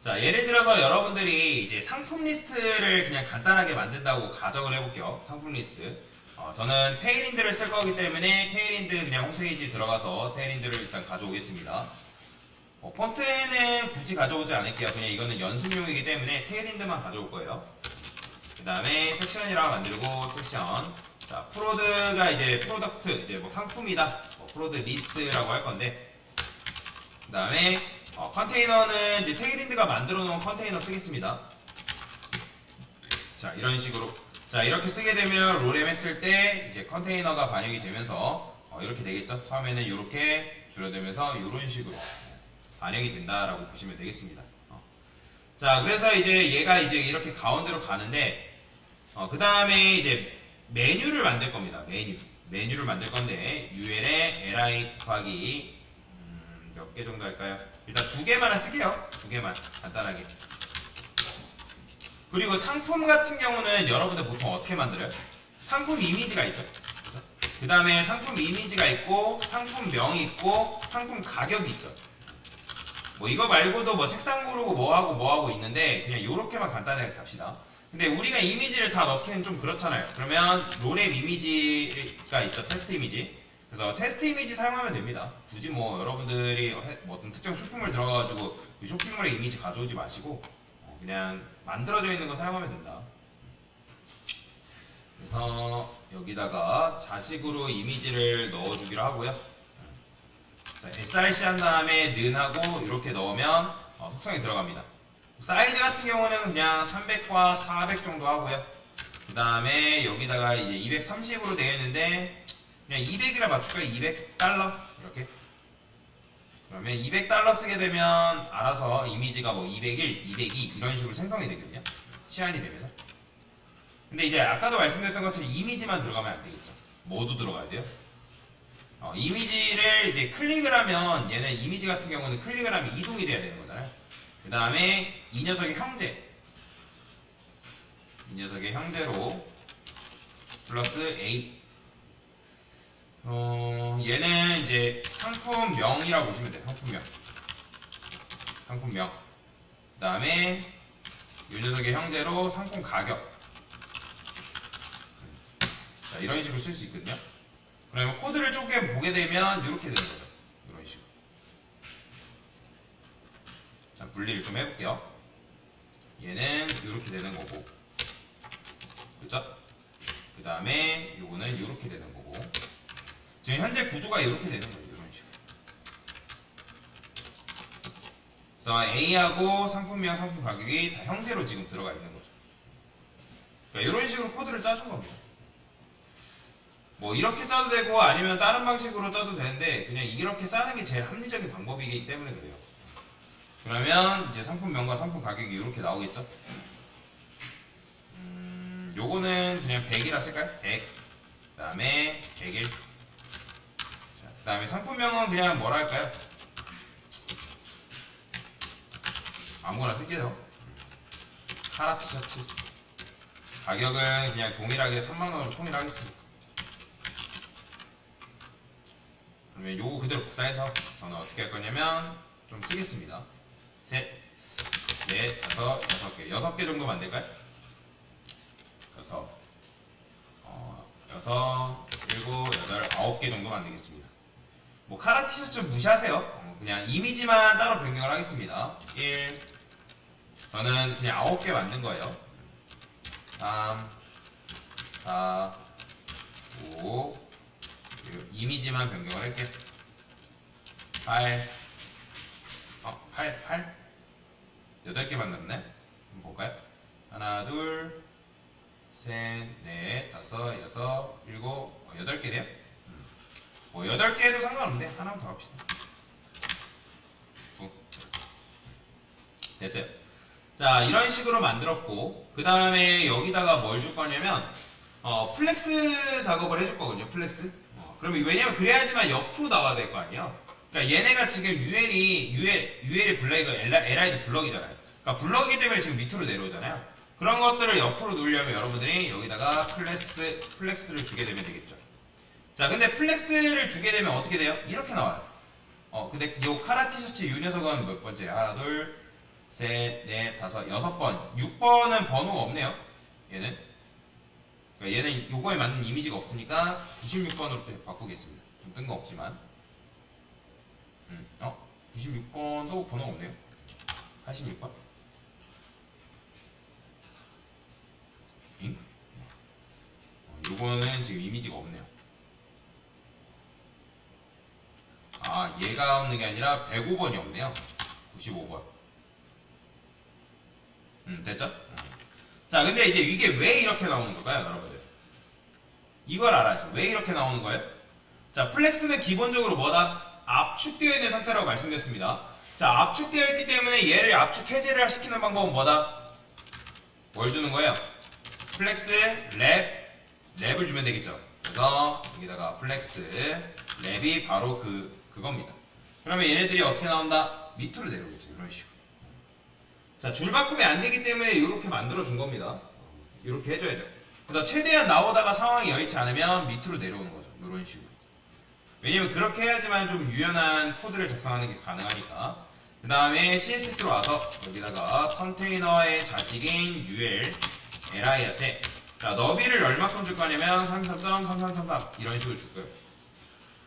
자, 예를 들어서 여러분들이 이제 상품 리스트를 그냥 간단하게 만든다고 가정을 해볼게요. 상품 리스트. 저는 테일인드를 쓸 거기 때문에 테일인드 그냥 홈페이지 들어가서 테일인드를 일단 가져오겠습니다. 폰트는 굳이 가져오지 않을게요. 그냥 이거는 연습용이기 때문에 테일인드만 가져올 거예요. 그 다음에 섹션이라고 만들고 섹션. 자, 프로드가 이제 프로덕트, 이제 뭐 상품이다. 프로드 리스트라고 할 건데. 그 다음에 컨테이너는 이제 테일인드가 만들어 놓은 컨테이너 쓰겠습니다. 자, 이런 식으로. 자, 이렇게 쓰게 되면 롤엠 했을 때 이제 컨테이너가 반영이 되면서 이렇게 되겠죠. 처음에는 이렇게 줄어들면서 이런 식으로 반영이 된다라고 보시면 되겠습니다. 자, 그래서 이제 얘가 이제 이렇게 가운데로 가는데 그 다음에 이제 메뉴를 만들 겁니다. 메뉴를 만들 건데 UL에 li 곱하기 몇 개 정도 할까요? 일단 2개만 쓸게요. 2개만 간단하게. 그리고 상품 같은 경우는 여러분들 보통 어떻게 만들어요? 상품 이미지가 있죠. 그 다음에 상품 이미지가 있고 상품명이 있고 상품 가격이 있죠. 뭐 이거 말고도 뭐 색상 고르고 뭐하고 있는데 그냥 요렇게만 간단하게 갑시다. 근데 우리가 이미지를 다 넣기는 좀 그렇잖아요. 그러면 롤앱 이미지가 있죠. 테스트 이미지. 그래서 테스트 이미지 사용하면 됩니다. 굳이 뭐 여러분들이 뭐 어떤 특정 쇼핑몰 들어가가지고 이 쇼핑몰의 이미지 가져오지 마시고 그냥 만들어져 있는 거 사용하면 된다. 그래서 여기다가 자식으로 이미지를 넣어주기로 하고요. 자, src 한 다음에 는하고 이렇게 넣으면 속성이 들어갑니다. 사이즈 같은 경우는 그냥 300과 400 정도 하고요. 그 다음에 여기다가 이제 230으로 되어 있는데 그냥 200이라 맞출까요? 200달러 이렇게. 그러면 200달러 쓰게 되면 알아서 이미지가 뭐 201, 202 이런 식으로 생성이 되거든요. 시안이 되면서. 근데 이제 아까도 말씀드렸던 것처럼 이미지만 들어가면 안 되겠죠. 뭐도 들어가야 돼요? 이미지를 이제 클릭을 하면 얘는 이미지 같은 경우는 클릭을 하면 이동이 돼야 되는 거잖아요. 그 다음에 이 녀석의 형제. 이 녀석의 형제로 플러스 A. 얘는 이제 상품명이라고 보시면 돼요. 상품명. 그 다음에 이 녀석의 형제로 상품 가격. 자, 이런 식으로 쓸 수 있거든요. 그러면 코드를 조금 보게 되면 이렇게 되는 거죠. 이런 식으로. 자, 분리를 좀 해볼게요. 얘는 이렇게 되는 거고, 그쵸? 그 다음에 요거는 이렇게 되는 거고. 지금 현재 구조가 이렇게 되는 거예요. 이런 식으로. 그래서 A하고 상품명, 상품 가격이 다 형제로 지금 들어가 있는 거죠. 그러니까 이런 식으로 코드를 짜준 겁니다. 뭐 이렇게 짜도 되고 아니면 다른 방식으로 짜도 되는데 그냥 이렇게 짜는 게 제일 합리적인 방법이기 때문에 그래요. 그러면 이제 상품명과 상품 가격이 이렇게 나오겠죠? 요거는 그냥 100이라 쓸까요? 100. 그 다음에 101. 그 다음에 상품명은 그냥 뭐라 할까요? 아무거나 쓸게요. 카라 티셔츠. 가격은 그냥 동일하게 3만원으로 통일하겠습니다. 그러면 요거 그대로 복사해서 저는 어떻게 할 거냐면 좀 쓰겠습니다. 셋, 넷, 다섯, 6개. 6개 정도 만들까요? 여섯, 일곱, 여덟, 9개 정도 만들겠습니다. 뭐 카라 티셔츠 무시하세요. 그냥 이미지만 따로 변경을 하겠습니다. 1. 저는 그냥 9개 만든 거예요. 3, 4, 5. 이미지만 변경을 할게요. 8. 8? 8개 만났네. 한번 볼까요? 하나, 둘, 셋, 넷, 다섯, 여섯, 일곱, 8개 돼요? 뭐 8개 해도 상관없는데 하나만 더 합시다. 됐어요. 자, 이런 식으로 만들었고 그 다음에 여기다가 뭘 줄 거냐면 플렉스 작업을 해줄 거거든요. 플렉스. 그러면 왜냐면 그래야지만 옆으로 나와야 될 거 아니에요. 그러니까 얘네가 지금 UL이 블럭이고 LI도 블럭이잖아요. 그러니까 블럭이기 때문에 지금 밑으로 내려오잖아요. 그런 것들을 옆으로 누르려면 여러분들이 여기다가 플렉스를 주게 되면 되겠죠. 자, 근데 플렉스를 주게 되면 어떻게 돼요? 이렇게 나와요. 근데 요 카라 티셔츠 이 녀석은 몇 번째? 하나, 둘, 셋, 넷, 다섯, 6번. 6번은 번호가 없네요. 얘는. 그러니까 얘는 요거에 맞는 이미지가 없으니까 96번으로 바꾸겠습니다. 좀 뜬금없지만. 96번도 번호가 없네요. 86번. 잉? 요거는 지금 이미지가 없네요. 아, 얘가 없는 게 아니라 105번이 없네요. 95번. 됐죠? 자, 근데 이제 이게 왜 이렇게 나오는 걸까요, 여러분들? 이걸 알아야죠. 왜 이렇게 나오는 거예요? 자, 플렉스는 기본적으로 뭐다? 압축되어 있는 상태라고 말씀드렸습니다. 자, 압축되어 있기 때문에 얘를 압축 해제를 시키는 방법은 뭐다? 뭘 주는 거예요? 플렉스, 랩을 주면 되겠죠. 그래서 여기다가 플렉스, 랩이 바로 그겁니다. 그러면 얘네들이 어떻게 나온다? 밑으로 내려오겠죠. 이런 식으로. 자, 줄 바꿈이 안 되기 때문에 이렇게 만들어 준 겁니다. 이렇게 해줘야죠. 그래서 최대한 나오다가 상황이 여의치 않으면 밑으로 내려오는 거죠. 이런 식으로. 왜냐면 그렇게 해야지만 좀 유연한 코드를 작성하는 게 가능하니까. 그 다음에 CSS로 와서 여기다가 컨테이너의 자식인 UL, li한테 자, 너비를 얼마큼 줄 거냐면 33.3333 이런 식으로 줄 거예요.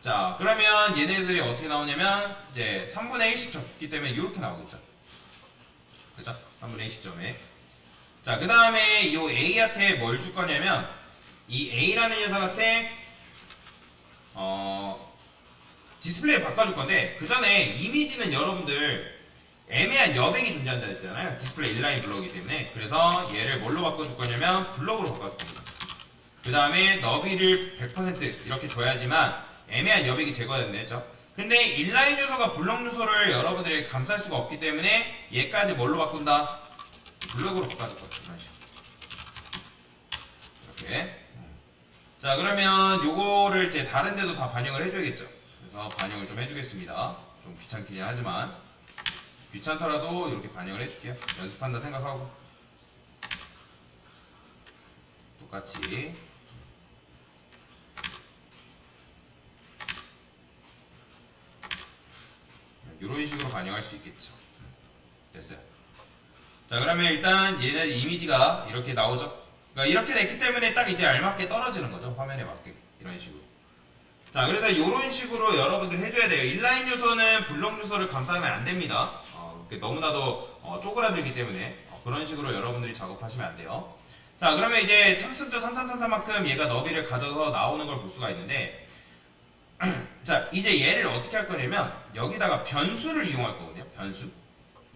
자, 그러면 얘네들이 어떻게 나오냐면 이제 3분의 1씩 적기 때문에 이렇게 나오겠죠. 그죠? 3분의 1씩 점에. 자, 그 다음에 이 A한테 뭘 줄 거냐면 이 A라는 녀석한테 디스플레이를 바꿔줄 건데 그 전에 이미지는 여러분들 애매한 여백이 존재한다 했잖아요. 디스플레이 인라인 블럭이기 때문에. 그래서 얘를 뭘로 바꿔줄 거냐면 블럭으로 바꿔줄 겁니다. 그 다음에 너비를 100% 이렇게 줘야지만 애매한 여백이 제거된다 했죠. 근데 인라인 요소가 블럭 요소를 여러분들이 감쌀 수가 없기 때문에 얘까지 뭘로 바꾼다? 블럭으로 바꿔줄 거예요. 이런 식으로. 이렇게. 자, 그러면 요거를 이제 다른 데도 다 반영을 해줘야겠죠. 그래서 반영을 좀 해주겠습니다. 좀 귀찮긴 하지만 귀찮더라도 이렇게 반영을 해줄게요. 연습한다 생각하고 똑같이 이런 식으로 반영할 수 있겠죠. 됐어요. 자, 그러면 일단 얘네 이미지가 이렇게 나오죠. 그러니까 이렇게 됐기 때문에 딱 이제 알맞게 떨어지는 거죠. 화면에 맞게 이런 식으로. 자, 그래서 이런 식으로 여러분들 해줘야 돼요. 인라인 요소는 블록 요소를 감싸면 안 됩니다. 너무나도 쪼그라들기 때문에 그런 식으로 여러분들이 작업하시면 안 돼요. 자, 그러면 이제 33.3333만큼 얘가 너비를 가져서 나오는 걸 볼 수가 있는데 자, 이제 얘를 어떻게 할 거냐면 여기다가 변수를 이용할 거거든요. 변수.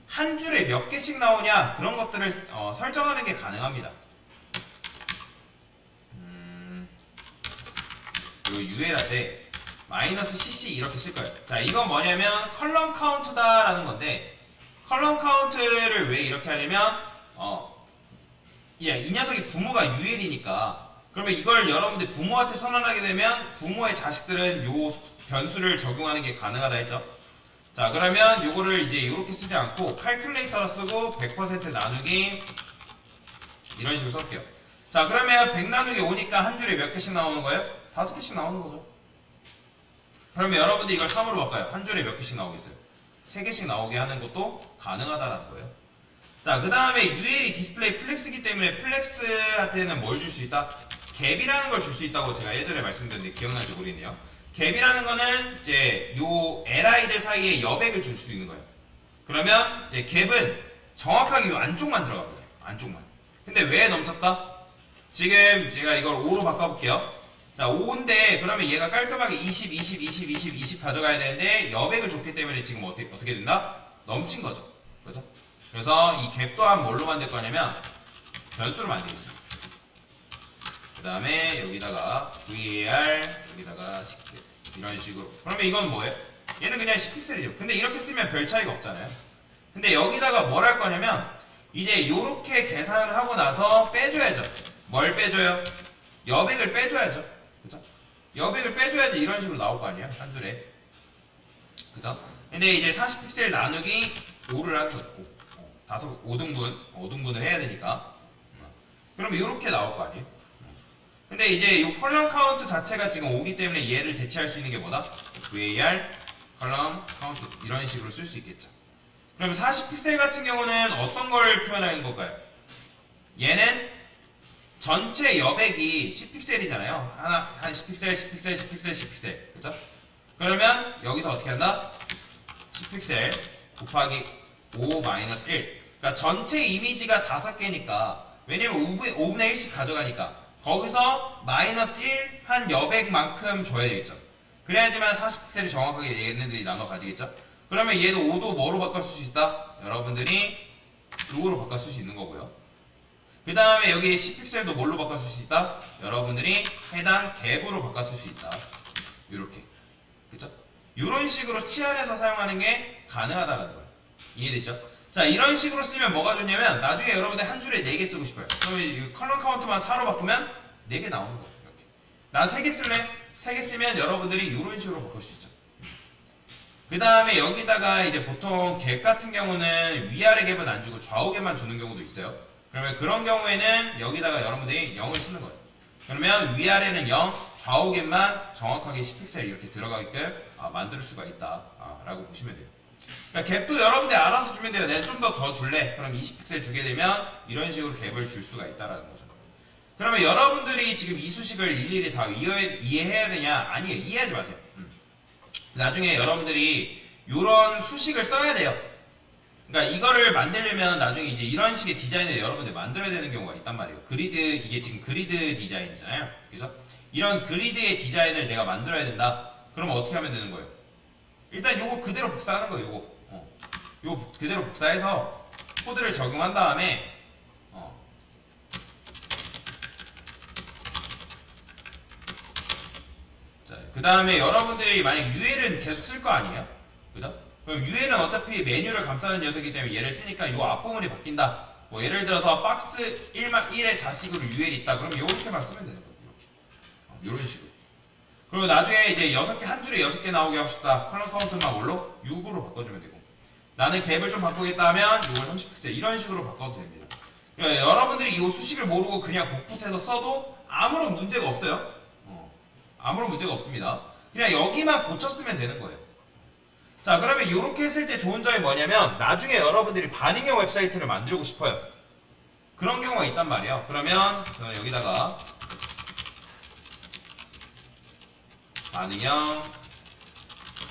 한 줄에 몇 개씩 나오냐 그런 것들을 설정하는 게 가능합니다. 요 UL한테 -cc 이렇게 쓸 거예요. 자, 이건 뭐냐면 컬럼 카운트다라는 건데 컬럼 카운트를 왜 이렇게 하냐면 이 녀석이 부모가 UL이니까 그러면 이걸 여러분들 부모한테 선언하게 되면 부모의 자식들은 요 변수를 적용하는 게 가능하다 했죠. 자, 그러면 요거를 이제 이렇게 쓰지 않고 칼큘레이터로 쓰고 100% 나누기 이런 식으로 쓸게요. 자, 그러면 100 나누기 5니까 한 줄에 몇 개씩 나오는 거예요? 5개씩 나오는 거죠. 그러면 여러분들 이걸 3으로 바꿔요. 한 줄에 몇 개씩 나오겠어요? 3개씩 나오게 하는 것도 가능하다라는 거예요. 자, 그 다음에 UL이 디스플레이 플렉스기 때문에 플렉스한테는 뭘 줄 수 있다? 갭이라는 걸 줄 수 있다고 제가 예전에 말씀드렸는데 기억날지 모르겠네요. 갭이라는 거는 이제 요 li들 사이에 여백을 줄 수 있는 거예요. 그러면 이제 갭은 정확하게 요 안쪽만 들어갑니다. 안쪽만. 근데 왜 넘쳤다? 지금 제가 이걸 5로 바꿔볼게요. 자, 5인데 그러면 얘가 깔끔하게 20, 20, 20, 20, 20 가져가야 되는데 여백을 줬기 때문에 지금 어떻게 된다? 넘친 거죠. 그렇죠? 그래서 이 갭 또한 뭘로 만들 거냐면 변수로 만들겠습니다. 그 다음에 여기다가 var 여기다가 10개 이런 식으로. 그러면 이건 뭐예요? 얘는 그냥 10픽셀이죠. 근데 이렇게 쓰면 별 차이가 없잖아요. 근데 여기다가 뭘 할 거냐면 이제 요렇게 계산을 하고 나서 빼줘야죠. 뭘 빼줘요? 여백을 빼줘야죠. 그죠? 여백을 빼줘야지 이런 식으로 나올 거 아니에요? 한 줄에. 그죠? 근데 이제 40픽셀 나누기 5를 하는 거고 5등분을 해야 되니까. 그럼 이렇게 나올 거 아니에요? 근데 이제 이 컬럼 카운트 자체가 지금 5기 때문에 얘를 대체할 수 있는 게 뭐다? var 컬럼 카운트 이런 식으로 쓸 수 있겠죠. 그럼 40픽셀 같은 경우는 어떤 걸 표현하는 걸까요? 얘는 전체 여백이 10픽셀이잖아요. 한 10픽셀, 10픽셀, 10픽셀, 10픽셀. 그죠? 그러면 여기서 어떻게 한다? 10픽셀 곱하기 5 마이너스 1. 그러니까 전체 이미지가 5개니까, 왜냐면 5분의 1씩 가져가니까 거기서 마이너스 1 한 여백만큼 줘야 되겠죠. 그래야지만 40픽셀이 정확하게 얘네들이 나눠 가지겠죠. 그러면 얘도 5도 뭐로 바꿔 쓸 수 있다? 여러분들이 요거로 바꿔 쓸 수 있는 거고요. 그 다음에 여기 10픽셀도 뭘로 바꿔 쓸 수 있다? 여러분들이 해당 갭으로 바꿔 쓸 수 있다. 이렇게. 그쵸? 이런 식으로 치환해서 사용하는 게 가능하다는 거예요. 이해되죠? 자, 이런 식으로 쓰면 뭐가 좋냐면 나중에 여러분들 한 줄에 4개 쓰고 싶어요. 그러면 이 컬럼 카운트만 4로 바꾸면 4개 나오는 거예요. 이렇게. 난 3개 쓸래? 3개 쓰면 여러분들이 이런 식으로 바꿀 수 있죠. 그 다음에 여기다가 이제 보통 갭 같은 경우는 위아래 갭은 안 주고 좌우 갭만 주는 경우도 있어요. 그러면 그런 경우에는 여기다가 여러분들이 0을 쓰는 거예요. 그러면 위아래는 0, 좌우 갭만 정확하게 10픽셀 이렇게 들어가게끔 만들 수가 있다 라고 보시면 돼요. 그러니까 갭도 여러분들이 알아서 주면 돼요. 내가 좀 더 줄래? 그럼 20픽셀 주게 되면 이런 식으로 갭을 줄 수가 있다라는 거죠. 그러면 여러분들이 지금 이 수식을 일일이 다 이해해야 되냐? 아니에요. 이해하지 마세요. 나중에 여러분들이 이런 수식을 써야 돼요. 그러니까 이거를 만들려면 나중에 이제 이런 식의 디자인을 여러분들 만들어야 되는 경우가 있단 말이에요. 그리드, 이게 지금 그리드 디자인이잖아요. 그래서 이런 그리드의 디자인을 내가 만들어야 된다. 그러면 어떻게 하면 되는 거예요? 일단 요거 그대로 복사하는 거예요. 요거 그대로 복사해서 코드를 적용한 다음에 그 다음에 여러분들이 만약 UL은 계속 쓸 거 아니에요? 그죠? 그럼 UL은 어차피 메뉴를 감싸는 녀석이기 때문에 얘를 쓰니까 요 앞부분이 바뀐다. 뭐 예를 들어서 박스 1의 자식으로 UL이 있다. 그럼 요렇게만 쓰면 되는 거예요. 이렇게. 요런 식으로. 그리고 나중에 이제 6개, 한 줄에 6개 나오게 하고 싶다. 컬럼 카운트만 뭘로? 6으로 바꿔주면 되고. 나는 갭을 좀 바꾸겠다 하면 이걸 30픽셀 이런 식으로 바꿔도 됩니다. 그러니까 여러분들이 이 수식을 모르고 그냥 복붙해서 써도 아무런 문제가 없어요. 아무런 문제가 없습니다. 그냥 여기만 고쳤으면 되는 거예요. 자, 그러면 이렇게 했을 때 좋은 점이 뭐냐면 나중에 여러분들이 반응형 웹사이트를 만들고 싶어요. 그런 경우가 있단 말이에요. 그러면 저는 여기다가 반응형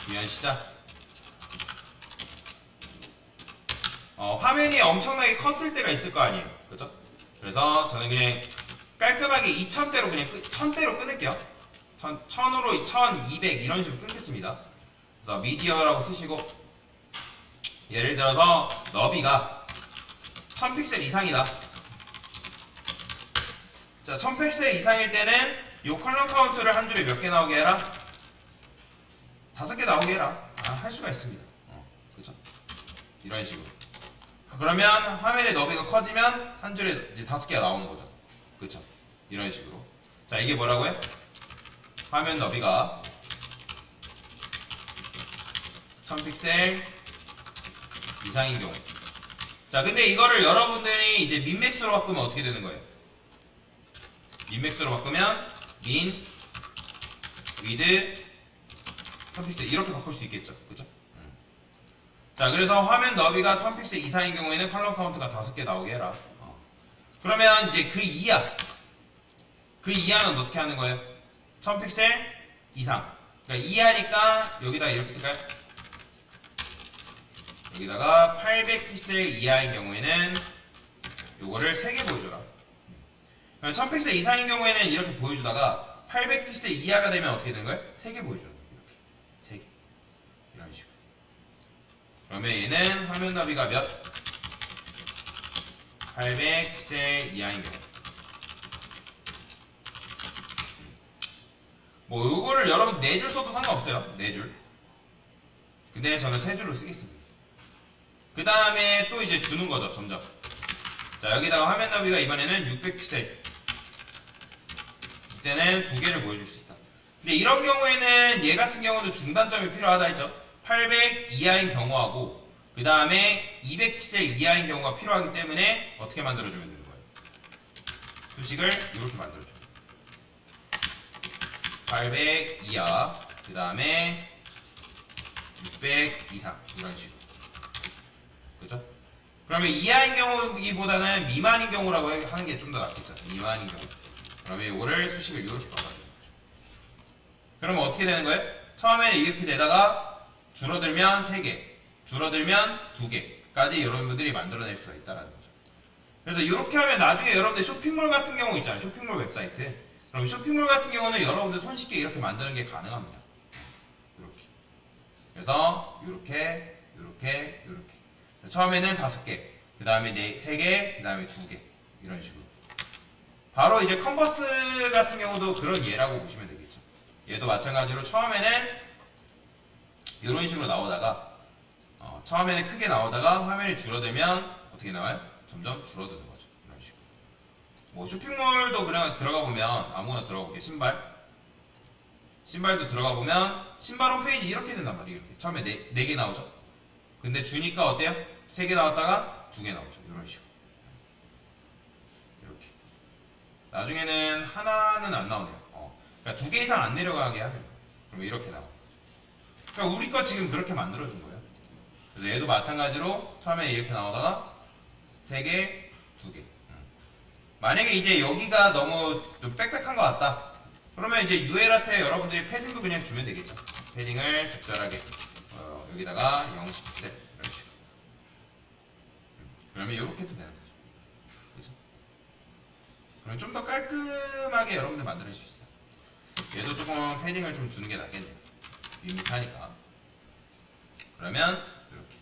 구현 시작. 화면이 엄청나게 컸을 때가 있을 거 아니에요. 그죠? 그래서 저는 그냥 깔끔하게 2000대로 그냥 1000대로 끊을게요. 1000으로 1200 이런 식으로 끊겠습니다. 그래서 미디어라고 쓰시고 예를 들어서 너비가 1000픽셀 이상이다. 자, 1000픽셀 이상일 때는 이 컬럼 카운트를 한 줄에 몇 개 나오게 해라? 5개 나오게 해라. 할 수가 있습니다. 그렇죠? 이런 식으로. 그러면 화면의 너비가 커지면 한 줄에 이제 5개가 나오는 거죠. 그렇죠? 이런 식으로. 자, 이게 뭐라고요? 화면 너비가 1000픽셀 이상인 경우. 자, 근데 이거를 여러분들이 이제 민맥스로 바꾸면 어떻게 되는 거예요? 민맥스로 바꾸면 민, 위드, 1000픽셀 이렇게 바꿀 수 있겠죠. 그죠? 자, 그래서 화면 너비가 1000픽셀 이상인 경우에는 컬럼 카운트가 5개 나오게 해라. 그러면 이제 그 이하는 어떻게 하는 거예요? 1000픽셀 이상. 그러니까 이하니까 여기다 이렇게 쓸까요? 여기다가 800픽셀 이하인 경우에는 요거를 3개 보여줘라. 1000픽셀 이상인 경우에는 이렇게 보여주다가 800픽셀 이하가 되면 어떻게 되는 거예요? 3개 보여주는 거예요. 이렇게 3개. 이런 식으로. 그러면 얘는 화면 너비가 몇? 800픽셀 이하인 경우. 뭐 요거를 여러분 4줄 써도 상관없어요. 4줄. 근데 저는 3줄로 쓰겠습니다. 그 다음에 또 이제 주는 거죠. 점점. 자, 여기다가 화면 너비가 이번에는 600픽셀. 이때는 2개를 보여줄 수 있다. 근데 이런 경우에는 얘 같은 경우도 중단점이 필요하다 했죠. 800 이하인 경우하고 그 다음에 200픽셀 이하인 경우가 필요하기 때문에 어떻게 만들어주면 되는 거예요? 수식을 이렇게 만들어줘요. 800 이하, 그 다음에 600 이상 이런 식으로. 그죠? 그러면 이하인 경우기보다는 미만인 경우라고 하는 게 좀 더 낫겠죠. 미만인 경우. 그러면 이거를 수식을 이렇게 넣어가지고. 그러면 어떻게 되는 거예요? 처음에는 이렇게 되다가 줄어들면 3개, 줄어들면 2개까지 여러분들이 만들어낼 수가 있다는 거죠. 그래서 이렇게 하면 나중에 여러분들 쇼핑몰 같은 경우 있잖아요. 쇼핑몰 웹사이트. 그럼 쇼핑몰 같은 경우는 여러분들 손쉽게 이렇게 만드는 게 가능합니다. 이렇게. 그래서 이렇게, 이렇게, 이렇게. 처음에는 5개, 그 다음에 3개, 그 다음에 2개. 이런 식으로. 바로 이제 컨버스 같은 경우도 그런 예라고 보시면 되겠죠. 얘도 마찬가지로 처음에는 이런 식으로 나오다가 처음에는 크게 나오다가 화면이 줄어들면 어떻게 나와요? 점점 줄어드는 거죠. 이런 식으로. 뭐 쇼핑몰도 그냥 들어가 보면 아무거나 들어가 볼게요. 신발도 들어가 보면 신발 홈페이지 이렇게 된단 말이에요. 이렇게. 처음에 4개 나오죠. 근데 주니까 어때요? 3개 나왔다가 2개 나오죠. 이런 식으로. 이렇게. 나중에는 하나는 안 나오네요. 그러니까 2개 이상 안 내려가게 하는 거예요. 그럼 이렇게 나와요. 그러니까 우리 거 지금 그렇게 만들어준 거예요. 그래서 얘도 마찬가지로 처음에 이렇게 나오다가 3개, 2개. 만약에 이제 여기가 너무 좀 빽빽한 것 같다. 그러면 이제 UL한테 여러분들이 패딩도 그냥 주면 되겠죠. 패딩을 적절하게 여기다가 0.10픽셀 이런 식으로. 그러면 이렇게도 되는 거죠. 그렇죠? 그럼 좀 더 깔끔하게 여러분들 만들 수 있어요. 얘도 조금 패딩을 좀 주는 게 낫겠네요. 밋밋하니까. 그러면 이렇게.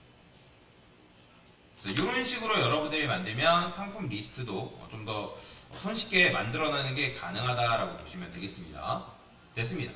그래서 이런 식으로 여러분들이 만들면 상품 리스트도 좀 더 손쉽게 만들어내는 게 가능하다라고 보시면 되겠습니다. 됐습니다.